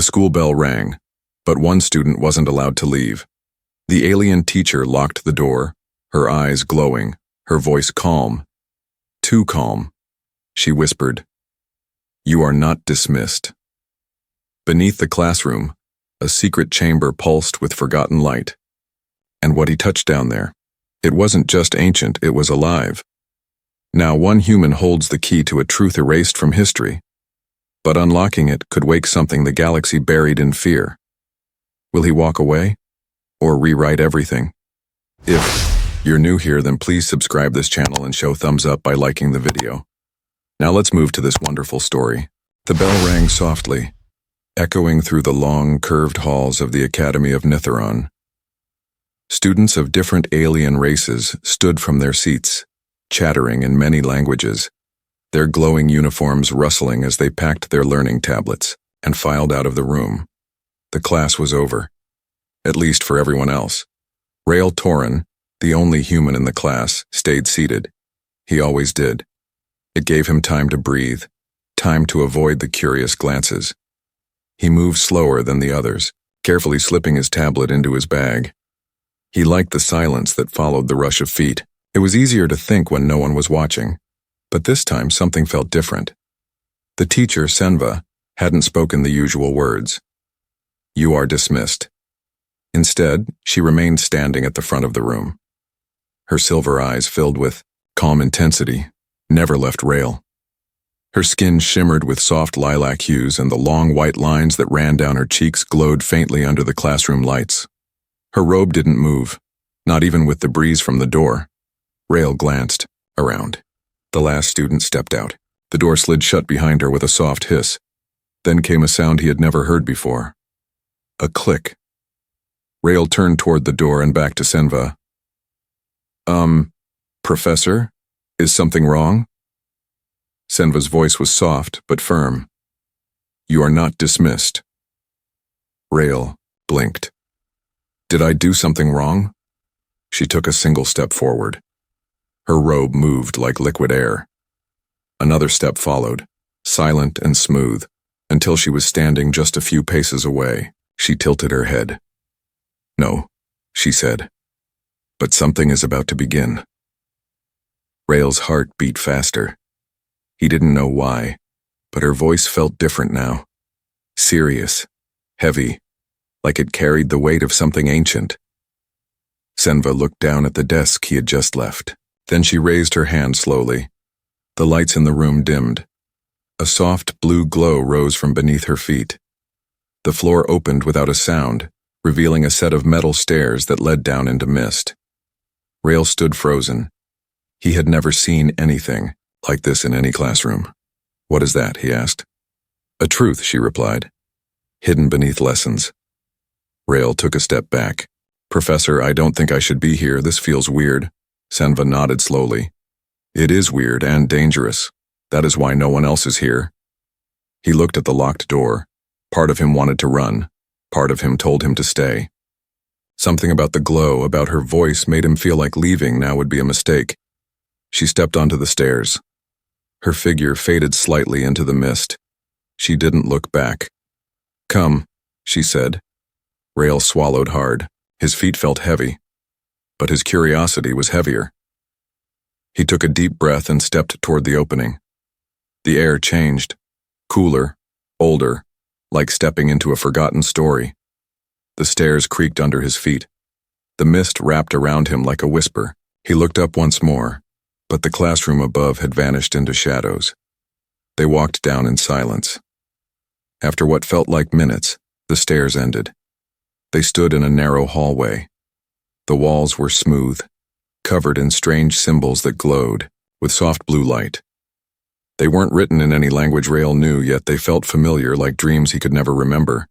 The school bell rang, but one student wasn't allowed to leave. The alien teacher locked the door, her eyes glowing, her voice calm. Too calm. She whispered, "You are not dismissed." Beneath the classroom, a secret chamber pulsed with forgotten light. And what he touched down there, it wasn't just ancient, it was alive. Now one human holds the key to a truth erased from history, but unlocking it could wake something the galaxy buried in fear. Will he walk away, or rewrite everything? If you're new here, then please subscribe this channel and show thumbs up by liking the video. Now let's move to this wonderful story. The bell rang softly, echoing through the long, curved halls of the Academy of Nitheron. Students of different alien races stood from their seats, chattering in many languages, their glowing uniforms rustling as they packed their learning tablets and filed out of the room. The class was over, at least for everyone else. Rael Torin, the only human in the class, stayed seated. He always did. It gave him time to breathe, time to avoid the curious glances. He moved slower than the others, carefully slipping his tablet into his bag. He liked the silence that followed the rush of feet. It was easier to think when no one was watching, but this time something felt different. The teacher, Senva, hadn't spoken the usual words. "You are dismissed." Instead, she remained standing at the front of the room. Her silver eyes, filled with calm intensity, never left Rael. Her skin shimmered with soft lilac hues, and the long white lines that ran down her cheeks glowed faintly under the classroom lights. Her robe didn't move, not even with the breeze from the door. Rael glanced around. The last student stepped out. The door slid shut behind her with a soft hiss. Then came a sound he had never heard before. A click. Rael turned toward the door and back to Senva. Professor? Is something wrong?" Senva's voice was soft but firm. "You are not dismissed." Rael blinked. "Did I do something wrong?" She took a single step forward. Her robe moved like liquid air. Another step followed, silent and smooth, until she was standing just a few paces away. She tilted her head. "No," she said, "but something is about to begin." Rael's heart beat faster. He didn't know why, but her voice felt different now. Serious, heavy, like it carried the weight of something ancient. Senva looked down at the desk he had just left. Then she raised her hand slowly. The lights in the room dimmed. A soft blue glow rose from beneath her feet. The floor opened without a sound, revealing a set of metal stairs that led down into mist. Rael stood frozen. He had never seen anything like this in any classroom. "What is that?" he asked. "A truth," she replied, "hidden beneath lessons." Rael took a step back. "Professor, I don't think I should be here. This feels weird." Senva nodded slowly. "It is weird and dangerous. That is why no one else is here." He looked at the locked door. Part of him wanted to run. Part of him told him to stay. Something about the glow, about her voice, made him feel like leaving now would be a mistake. She stepped onto the stairs. Her figure faded slightly into the mist. She didn't look back. "Come," she said. Rael swallowed hard. His feet felt heavy, but his curiosity was heavier. He took a deep breath and stepped toward the opening. The air changed, cooler, older, like stepping into a forgotten story. The stairs creaked under his feet. The mist wrapped around him like a whisper. He looked up once more, but the classroom above had vanished into shadows. They walked down in silence. After what felt like minutes, the stairs ended. They stood in a narrow hallway. The walls were smooth, covered in strange symbols that glowed, with soft blue light. They weren't written in any language Rael knew, yet they felt familiar, like dreams he could never remember.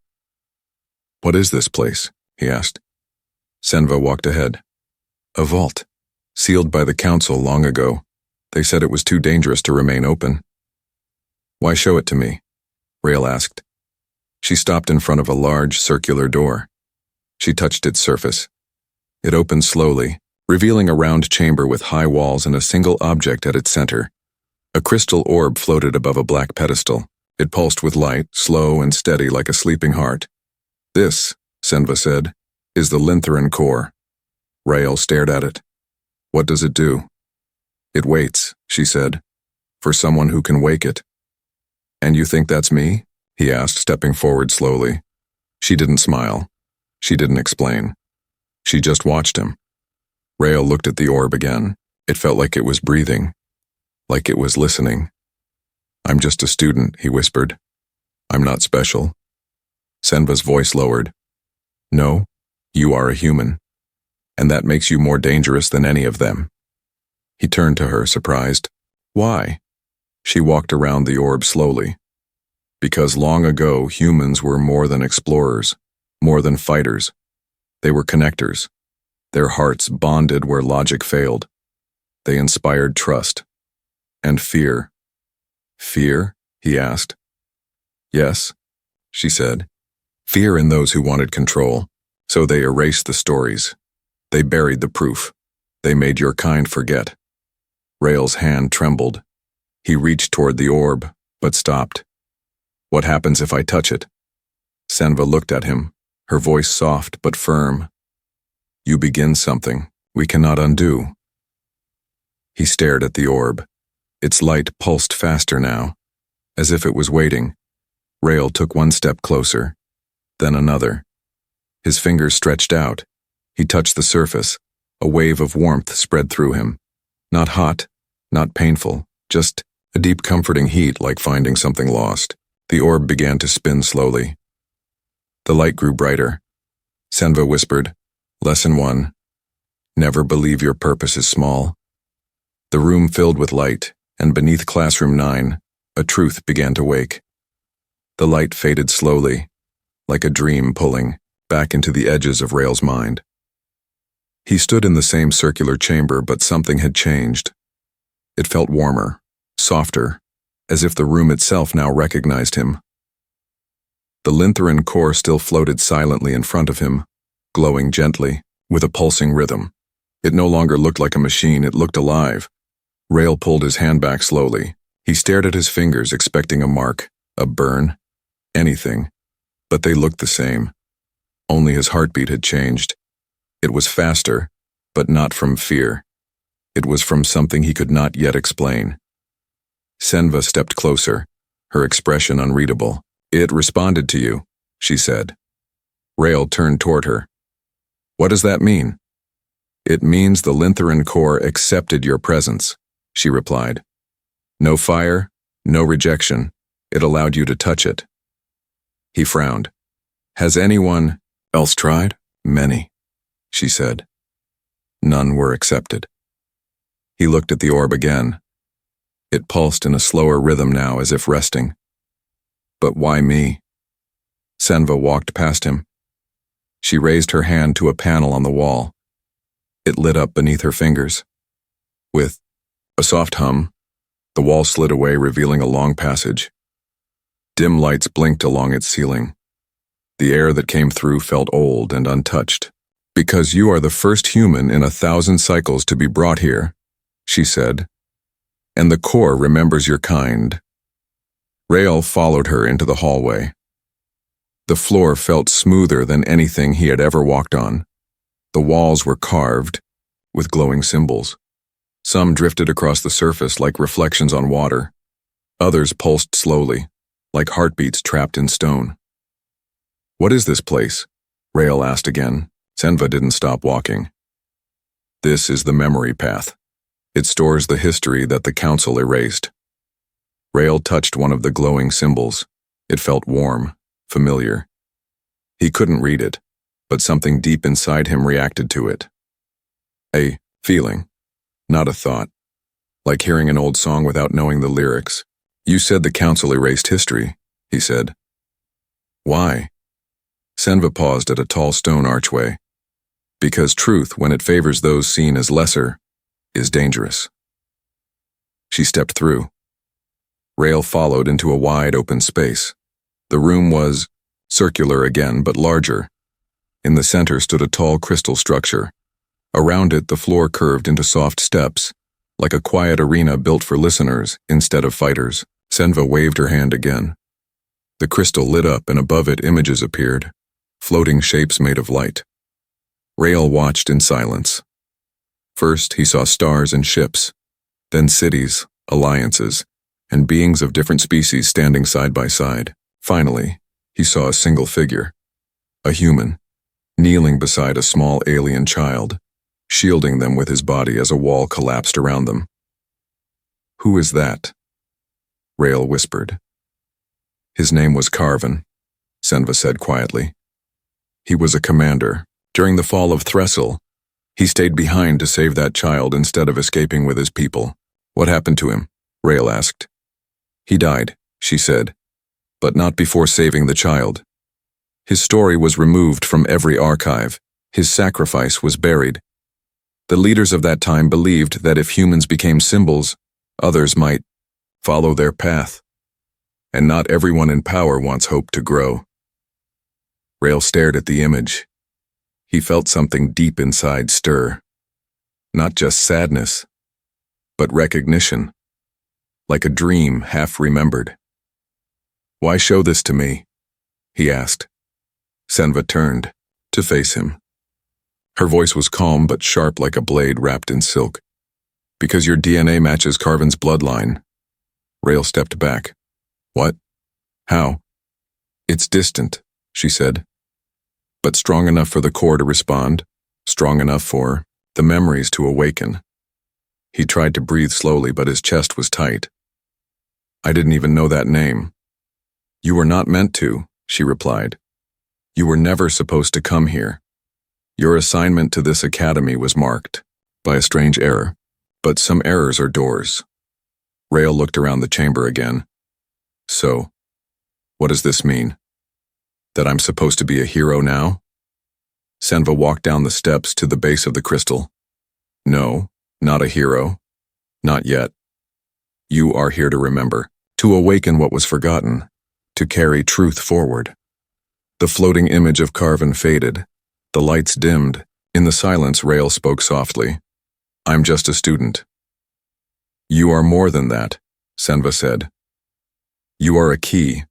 "What is this place?" he asked. Senva walked ahead. "A vault, sealed by the council long ago. They said it was too dangerous to remain open." "Why show it to me?" Rael asked. She stopped in front of a large, circular door. She touched its surface. It opened slowly, revealing a round chamber with high walls and a single object at its center. A crystal orb floated above a black pedestal. It pulsed with light, slow and steady like a sleeping heart. This, Senva said, is the Lintheran core. Rael stared at it. What does it do? It waits, she said, for someone who can wake it. And you think that's me? He asked, stepping forward slowly. She didn't smile. She didn't explain. She just watched him. Rael looked at the orb again. It felt like it was breathing, like it was listening. I'm just a student, he whispered. I'm not special. Senva's voice lowered. No, you are a human, and that makes you more dangerous than any of them. He turned to her, surprised. Why? She walked around the orb slowly. Because long ago, humans were more than explorers, more than fighters. They were connectors. Their hearts bonded where logic failed. They inspired trust and fear. Fear? He asked. Yes, she said. Fear in those who wanted control. So they erased the stories. They buried the proof. They made your kind forget. Rael's hand trembled. He reached toward the orb, but stopped. What happens if I touch it? Senva looked at him, her voice soft but firm. You begin something we cannot undo. He stared at the orb. Its light pulsed faster now, as if it was waiting. Rael took one step closer, then another. His fingers stretched out. He touched the surface. A wave of warmth spread through him. Not hot, not painful, just a deep comforting heat like finding something lost. The orb began to spin slowly. The light grew brighter. Senva whispered, Lesson 1. Never believe your purpose is small. The room filled with light, and beneath classroom 9, a truth began to wake. The light faded slowly, like a dream pulling back into the edges of Rael's mind. He stood in the same circular chamber, but something had changed. It felt warmer, softer, as if the room itself now recognized him. The Lintheran core still floated silently in front of him, glowing gently, with a pulsing rhythm. It no longer looked like a machine, it looked alive. Rael pulled his hand back slowly. He stared at his fingers, expecting a mark, a burn, anything. But they looked the same. Only his heartbeat had changed. It was faster, but not from fear. It was from something he could not yet explain. Senva stepped closer, her expression unreadable. It responded to you, she said. Rael turned toward her. What does that mean? It means the Lintheran core accepted your presence, she replied. No fire, no rejection. It allowed you to touch it. He frowned. Has anyone else tried? Many, she said. None were accepted. He looked at the orb again. It pulsed in a slower rhythm now, as if resting. But why me? Senva walked past him. She raised her hand to a panel on the wall. It lit up beneath her fingers. With a soft hum, the wall slid away, revealing a long passage. Dim lights blinked along its ceiling. The air that came through felt old and untouched. Because you are the first human in 1,000 cycles to be brought here, she said, and the core remembers your kind. Rael followed her into the hallway. The floor felt smoother than anything he had ever walked on. The walls were carved with glowing symbols. Some drifted across the surface like reflections on water. Others pulsed slowly, like heartbeats trapped in stone. What is this place? Rael asked again. Senva didn't stop walking. This is the memory path. It stores the history that the council erased. Rael touched one of the glowing symbols. It felt warm, familiar. He couldn't read it, but something deep inside him reacted to it. A feeling, not a thought, like hearing an old song without knowing the lyrics. You said the council erased history, he said. Why? Senva paused at a tall stone archway. Because truth, when it favors those seen as lesser, is dangerous. She stepped through. Rael followed into a wide open space. The room was circular again, but larger. In the center stood a tall crystal structure. Around it, the floor curved into soft steps, like a quiet arena built for listeners instead of fighters. Senva waved her hand again. The crystal lit up and above it images appeared, floating shapes made of light. Rael watched in silence. First, he saw stars and ships, then cities, alliances, and beings of different species standing side by side. Finally, he saw a single figure, a human, kneeling beside a small alien child, shielding them with his body as a wall collapsed around them. "Who is that?" Rael whispered. "His name was Carvin," Senva said quietly. "He was a commander. During the fall of Thresel, he stayed behind to save that child instead of escaping with his people." "What happened to him?" Rael asked. "He died," she said, "but not before saving the child. His story was removed from every archive. His sacrifice was buried. The leaders of that time believed that if humans became symbols, others might follow their path. And not everyone in power wants hope to grow." Rael stared at the image. He felt something deep inside stir. Not just sadness, but recognition, like a dream half remembered. "Why show this to me?" he asked. Senva turned to face him. Her voice was calm but sharp like a blade wrapped in silk. "Because your DNA matches Carvin's bloodline." Rael stepped back. "What? How?" "It's distant," she said, "but strong enough for the core to respond, strong enough for the memories to awaken." He tried to breathe slowly, but his chest was tight. "I didn't even know that name." "You were not meant to," she replied. "You were never supposed to come here. Your assignment to this academy was marked by a strange error, but some errors are doors." Rael looked around the chamber again. "So, what does this mean? That I'm supposed to be a hero now?" Senva walked down the steps to the base of the crystal. "No, not a hero. Not yet. You are here to remember, to awaken what was forgotten, to carry truth forward." The floating image of Carvin faded. The lights dimmed. In the silence, Rael spoke softly. "I'm just a student." "You are more than that," Senva said. "You are a key,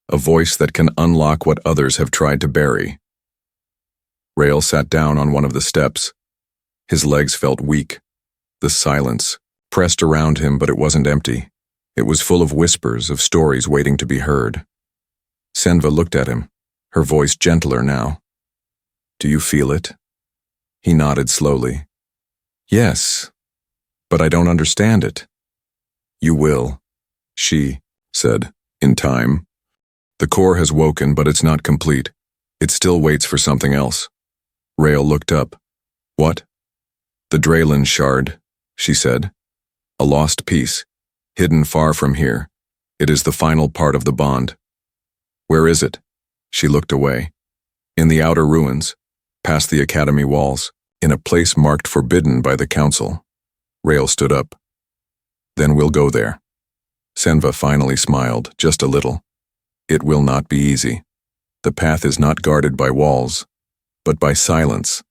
a voice that can unlock what others have tried to bury." Rael sat down on one of the steps. His legs felt weak. The silence pressed around him, but it wasn't empty. It was full of whispers, of stories waiting to be heard. Senva looked at him, her voice gentler now. "Do you feel it?" He nodded slowly. "Yes, but I don't understand it." "You will," she said, "in time. The core has woken, but it's not complete. It still waits for something else." Rael looked up. "What?" "The Draylen shard," she said. "A lost piece, hidden far from here. It is the final part of the bond." "Where is it?" She looked away. "In the outer ruins, past the academy walls, in a place marked forbidden by the council." Rael stood up. "Then we'll go there." Senva finally smiled, just a little. "It will not be easy. The path is not guarded by walls, but by silence,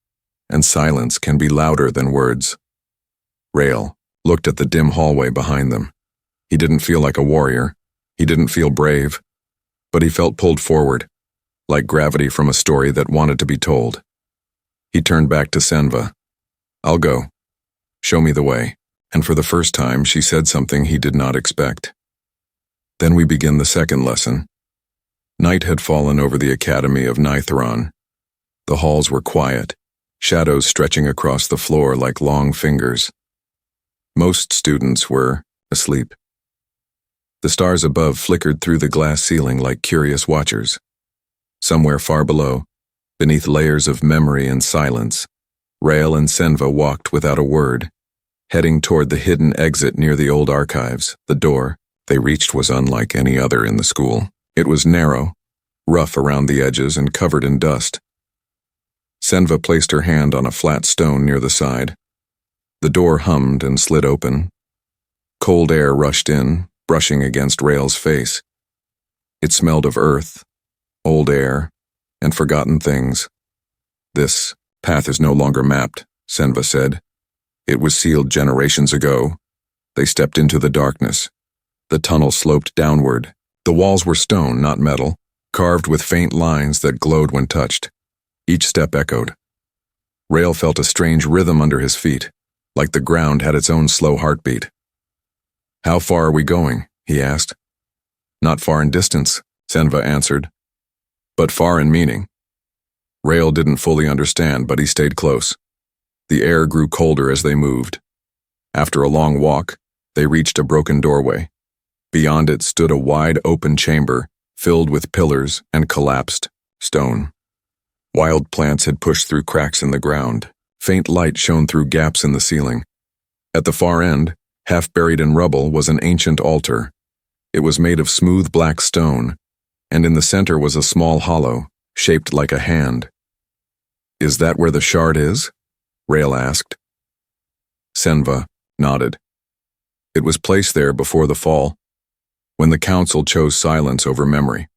and silence can be louder than words." Rael looked at the dim hallway behind them. He didn't feel like a warrior. He didn't feel brave, but he felt pulled forward, like gravity from a story that wanted to be told. He turned back to Senva. "I'll go. Show me the way." And for the first time, she said something he did not expect. Then we begin the second lesson. Night had fallen over the Academy of Nithron. The halls were quiet, shadows stretching across the floor like long fingers. Most students were asleep. The stars above flickered through the glass ceiling like curious watchers. Somewhere far below, beneath layers of memory and silence, Rael and Senva walked without a word, heading toward the hidden exit near the old archives. The door they reached was unlike any other in the school. It was narrow, rough around the edges, and covered in dust. Senva placed her hand on a flat stone near the side. The door hummed and slid open. Cold air rushed in, brushing against Rael's face. It smelled of earth, old air, and forgotten things. "This path is no longer mapped," Senva said. "It was sealed generations ago." They stepped into the darkness. The tunnel sloped downward, The walls were stone, not metal, carved with faint lines that glowed when touched. Each step echoed. Rail felt a strange rhythm under his feet, like the ground had its own slow heartbeat. "How far are we going?" he asked. "Not far in distance," Senva answered, "but far in meaning." Rail didn't fully understand, but he stayed close. The air grew colder as they moved. After a long walk, they reached a broken doorway. Beyond it stood a wide open chamber filled with pillars and collapsed stone. Wild plants had pushed through cracks in the ground. Faint light shone through gaps in the ceiling. At the far end, half buried in rubble, was an ancient altar. It was made of smooth black stone, and in the center was a small hollow, shaped like a hand. "Is that where the shard is?" Rail asked. Senva nodded. It was placed there before the fall, when the council chose silence over memory.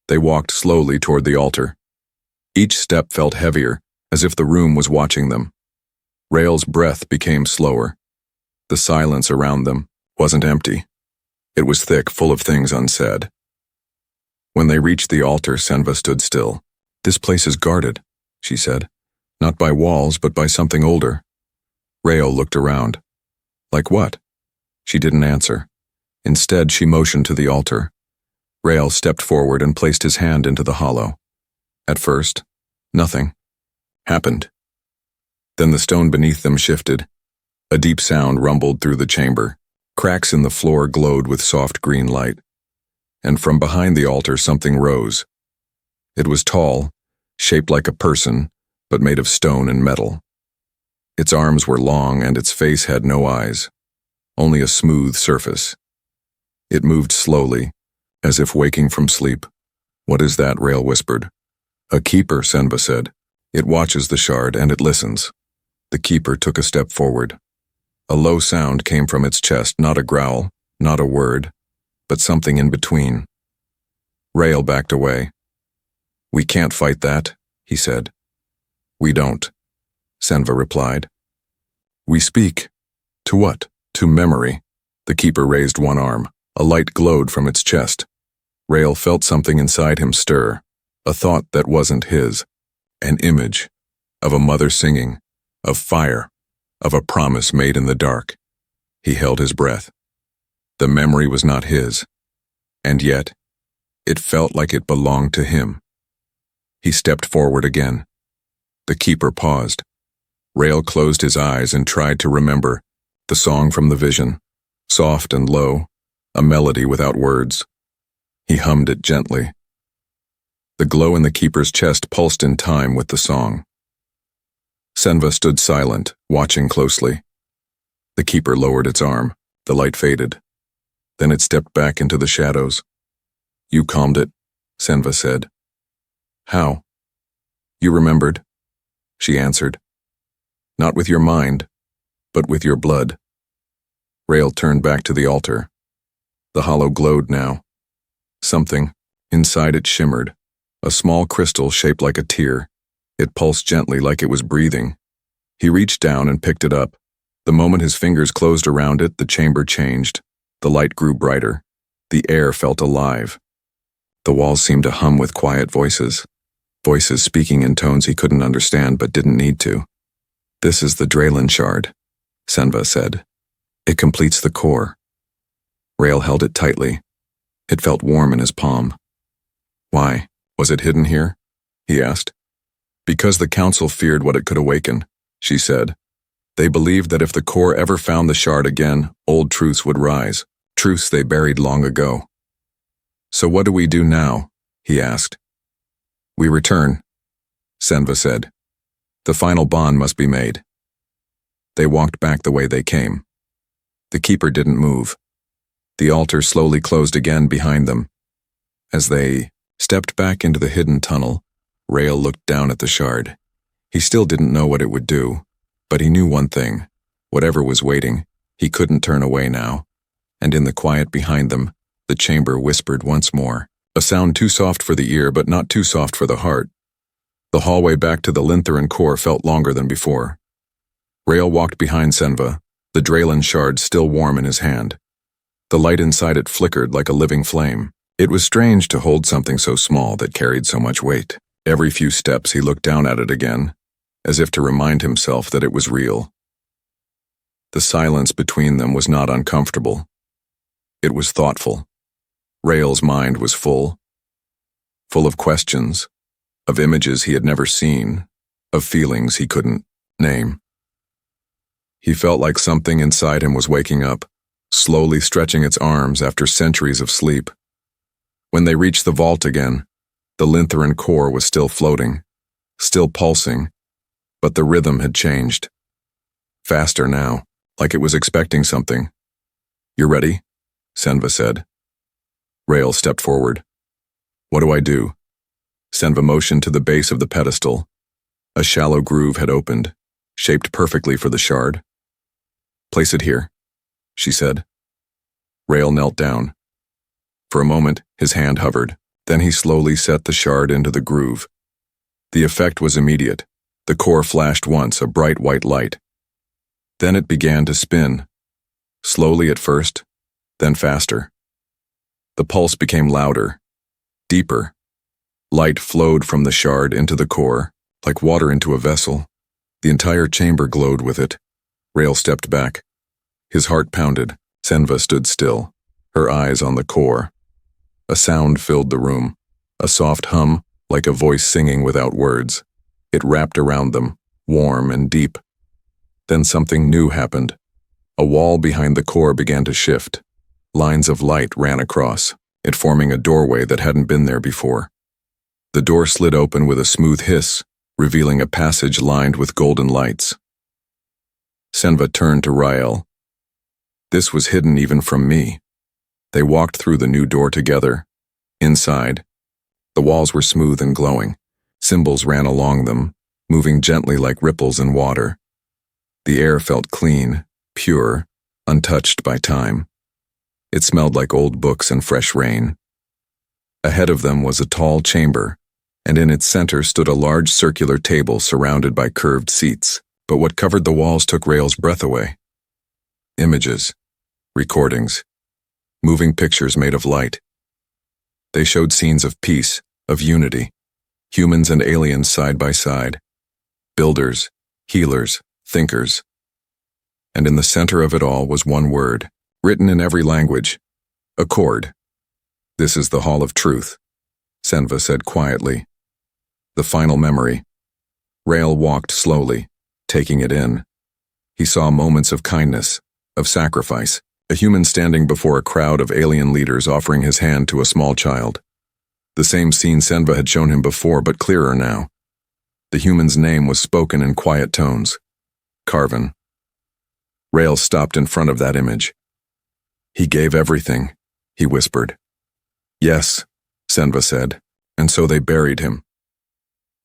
They walked slowly toward the altar. Each step felt heavier, as if the room was watching them. Rail's breath became slower. The silence around them wasn't empty. It was thick, full of things unsaid. When they reached the altar, Senva stood still. "This place is guarded," she said. "Not by walls, but by something older." Rail looked around. "Like what?" She didn't answer. Instead, she motioned to the altar. Rail stepped forward and placed his hand into the hollow. At first, nothing happened. Then the stone beneath them shifted. A deep sound rumbled through the chamber. Cracks in the floor glowed with soft green light. And from behind the altar something rose. It was tall, shaped like a person, but made of stone and metal. Its arms were long and its face had no eyes, only a smooth surface. It moved slowly, as if waking from sleep. "What is that?" Rail whispered. "A keeper," Senva said. "It watches the shard and it listens." The keeper took a step forward. A low sound came from its chest, not a growl, not a word, but something in between. Rail backed away. "We can't fight that," he said. "We don't," Senva replied. "We speak." "To what?" "To memory." The keeper raised one arm. A light glowed from its chest. Rail felt something inside him stir, a thought that wasn't his, an image of a mother singing, of fire, of a promise made in the dark. He held his breath. The memory was not his, and yet it felt like it belonged to him. He stepped forward again. The keeper paused. Rail closed his eyes and tried to remember the song from the vision, soft and low, a melody without words. He hummed it gently. The glow in the keeper's chest pulsed in time with the song. Senva stood silent, watching closely. The keeper lowered its arm. The light faded. Then it stepped back into the shadows. "You calmed it," Senva said. "How?" "You remembered," she answered. "Not with your mind, but with your blood." Rail turned back to the altar. The hollow glowed now. Something inside it shimmered, a small crystal shaped like a tear. It pulsed gently like it was breathing. He reached down and picked it up. The moment his fingers closed around it, the chamber changed. The light grew brighter. The air felt alive. The walls seemed to hum with quiet voices. Voices speaking in tones he couldn't understand but didn't need to. "This is the Draylen shard," Senva said. "It completes the core." Rail held it tightly. It felt warm in his palm. "Why? Was it hidden here?" he asked. "Because the council feared what it could awaken," she said. "They believed that if the core ever found the shard again, old truths would rise, truths they buried long ago." "So what do we do now?" he asked. "We return," Senva said. "The final bond must be made." They walked back the way they came. The keeper didn't move. The altar slowly closed again behind them. As they stepped back into the hidden tunnel, Rail looked down at the shard. He still didn't know what it would do, but he knew one thing. Whatever was waiting, he couldn't turn away now. And in the quiet behind them, the chamber whispered once more, a sound too soft for the ear but not too soft for the heart. The hallway back to the Lintheran core felt longer than before. Rail walked behind Senva, the Draylen shard still warm in his hand. The light inside it flickered like a living flame. It was strange to hold something so small that carried so much weight. Every few steps he looked down at it again, as if to remind himself that it was real. The silence between them was not uncomfortable. It was thoughtful. Rael's mind was full of questions, of images he had never seen, of feelings he couldn't name. He felt like something inside him was waking up, slowly stretching its arms after centuries of sleep. When they reached the vault again, the Lintheran core was still floating, still pulsing, but the rhythm had changed. Faster now, like it was expecting something. "You ready?" Senva said. Rael stepped forward. "What do I do?" Senva motioned to the base of the pedestal. A shallow groove had opened, shaped perfectly for the shard. "Place it here," she said. Rael knelt down. For a moment, his hand hovered. Then he slowly set the shard into the groove. The effect was immediate. The core flashed once, a bright white light. Then it began to spin. Slowly at first, then faster. The pulse became louder, deeper. Light flowed from the shard into the core, like water into a vessel. The entire chamber glowed with it. Rael stepped back. His heart pounded. Senva stood still, her eyes on the core. A sound filled the room, a soft hum, like a voice singing without words. It wrapped around them, warm and deep. Then something new happened. A wall behind the core began to shift. Lines of light ran across, it forming a doorway that hadn't been there before. The door slid open with a smooth hiss, revealing a passage lined with golden lights. Senva turned to Rael. This was hidden even from me. They walked through the new door together. Inside, the walls were smooth and glowing. Symbols ran along them, moving gently like ripples in water. The air felt clean, pure, untouched by time. It smelled like old books and fresh rain. Ahead of them was a tall chamber, and in its center stood a large circular table surrounded by curved seats. But what covered the walls took Rael's breath away. Images, recordings, moving pictures made of light. They showed scenes of peace, of unity, humans and aliens side by side, builders, healers, thinkers. And in the center of it all was one word, written in every language, accord. "This is the Hall of Truth," Senva said quietly. The final memory. Rael walked slowly, taking it in. He saw moments of kindness, of sacrifice, a human standing before a crowd of alien leaders offering his hand to a small child. The same scene Senva had shown him before, but clearer now. The human's name was spoken in quiet tones. Carven. Rael stopped in front of that image. "He gave everything," he whispered. "Yes," Senva said, "and so they buried him."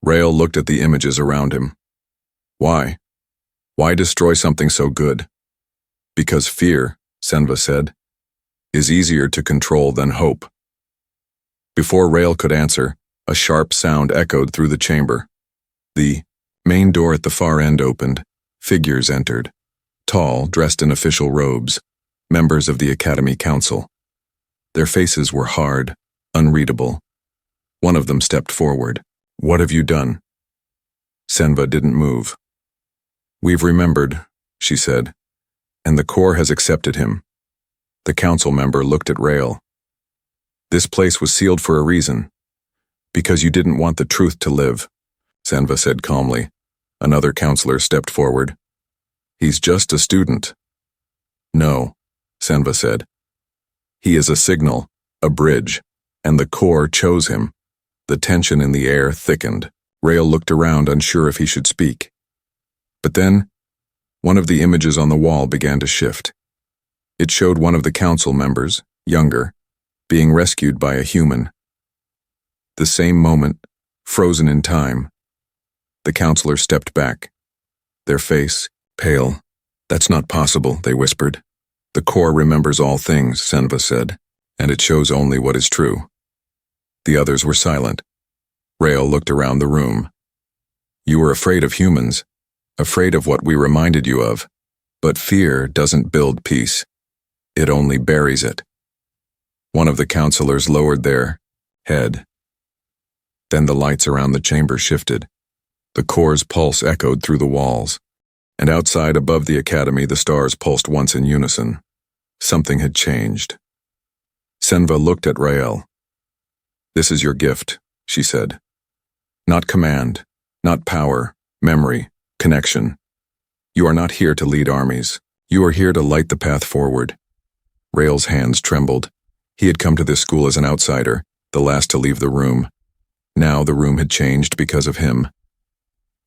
Rael looked at the images around him. Why? Why destroy something so good? "Because fear," Senva said, "is easier to control than hope." Before Rael could answer, a sharp sound echoed through the chamber. The main door at the far end opened. Figures entered, tall, dressed in official robes, members of the Academy Council. Their faces were hard, unreadable. One of them stepped forward. "What have you done?" Senva didn't move. "We've remembered," she said, "and the core has accepted him." The council member looked at Rael. "This place was sealed for a reason. Because you didn't want the truth to live," Senva said calmly. Another counselor stepped forward. "He's just a student." "No," Senva said. "He is a signal, a bridge, and the core chose him." The tension in the air thickened. Rael looked around, unsure if he should speak. But then, one of the images on the wall began to shift. It showed one of the council members, younger, being rescued by a human. The same moment, frozen in time. The counselor stepped back. Their face, pale. "That's not possible," they whispered. "The core remembers all things," Senva said, "and it shows only what is true." The others were silent. Rael looked around the room. "You were afraid of humans, afraid of what we reminded you of. But fear doesn't build peace. It only buries it. One of the counselors lowered their head. Then the lights around the chamber shifted. The core's pulse echoed through the walls, and outside above the academy the stars pulsed once in unison. Something had changed. Senva looked at Rael. "This is your gift," she said. "Not command, not power, memory, connection. You are not here to lead armies. You are here to light the path forward." Rael's hands trembled. He had come to this school as an outsider, the last to leave the room. Now the room had changed because of him.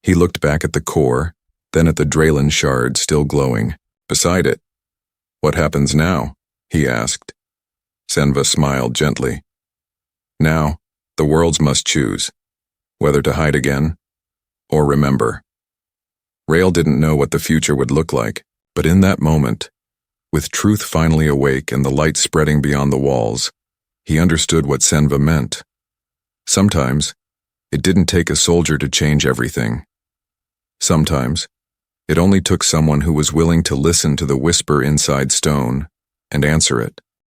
He looked back at the core, then at the Draylen shard still glowing beside it. "What happens now?" he asked. Senva smiled gently. "Now, the worlds must choose, whether to hide again or remember." Rael didn't know what the future would look like, but in that moment, with truth finally awake and the light spreading beyond the walls, he understood what Senva meant. Sometimes, it didn't take a soldier to change everything. Sometimes, it only took someone who was willing to listen to the whisper inside stone and answer it.